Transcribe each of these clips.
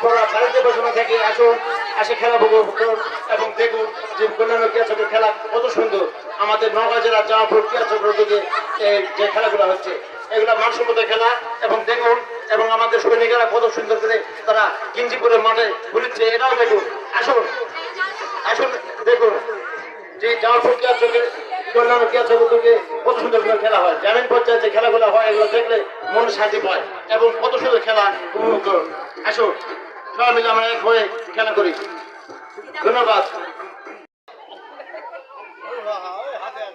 আপনারা বাড়িতে বসে না থেকে আসুন, আসে খেলা উপভোগ করুন এবং দেখুন যে কল্যাণ ক্রীড়া চক্রের খেলা কত সুন্দর। আমাদের নওগাঁ জেলার জামালপুর ক্রীড়া চক্র থেকে যে খেলাগুলো হচ্ছে এগুলো মানসম্মত খেলা এবং দেখুন এবং আমাদের সৈনিকেরা কত সুন্দর করে তারা গিঞ্জিপুরের মাঠে ঘুরছে, এটাও দেখুন। আসুন আসুন দেখুন যে জামালপুর ক্রীড়া চক্রের কল্যাণ ক্রীড়া চক্র থেকে কত সুন্দর করে খেলা হয়। গ্রামীণ পর্যায়ে যে খেলাগুলো হয় এগুলো দেখলে মনে শান্তি পায় এবং কত সুন্দর খেলা উপভোগ করুন। আসুন সবাই মিলে আমরা এক হয়ে খেলা করি। ধন্যবাদ।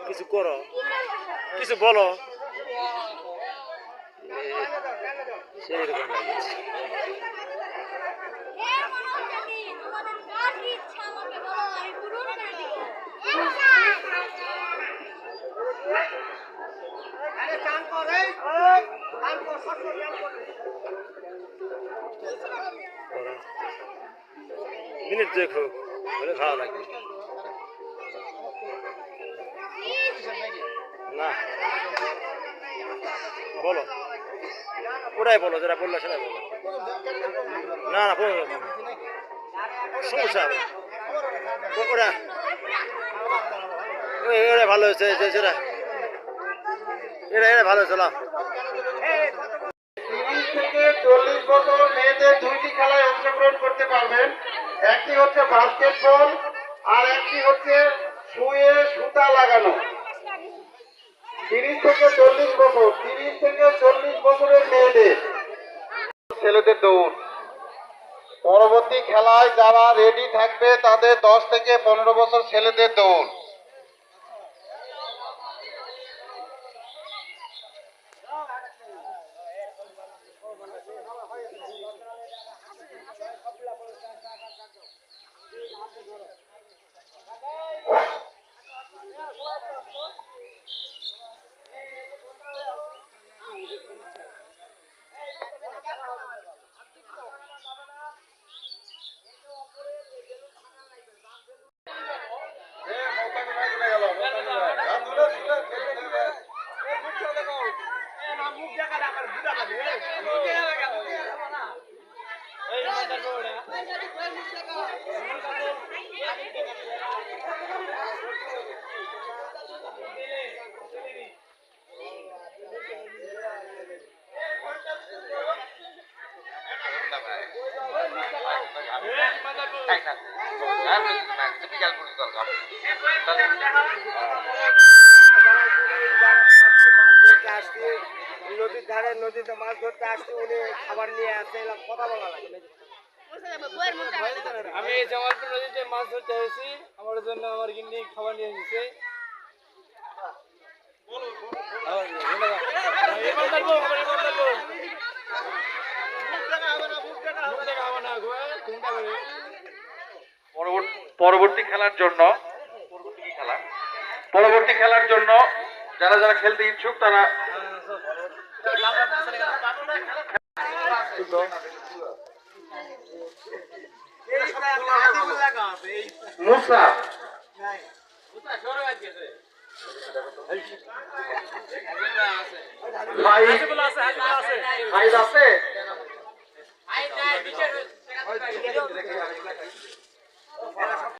কিছু করো, কিছু বলো। সেরকম লাগছে। মিনিট দেখো বলে ভালো লাগবে না, বলো ওটাই বলো, যেটা বললো সেটাই বলো। না না সমস্যা হবে ওরা এটা ভালো হয়েছে, সেটা এটা এটা ভালো হয়েছে। 30 থেকে 40 বছর মেয়েদের দুইটি খেলায় অংশগ্রহণ করতে পারবেন। একটি হচ্ছে বাস্কেটবল আর একটি হচ্ছে সুয়ে সুতা লাগানো। 30 থেকে 40 বছর, 30 থেকে 40 বছরের মেয়েদের ছেলেদের দৌড়। পরবর্তী খেলায় যারা রেডি থাকবে তাদের 10 থেকে 15 বছর ছেলেদের দৌড়। নদীর ধারে নদীতে মাছ ধরতে আসছে, উনি খাবার নিয়ে আসছে, কথা বলা লাগে। আমি জামালপুর নদীতে মাছ ধরতে এসেছি, আমার জন্য আমার গিন্নি খাবার নিয়ে এসেছে। পরবর্তী খেলার জন্য যারা যারা খেলতে ইচ্ছুক তারা মুসা আছে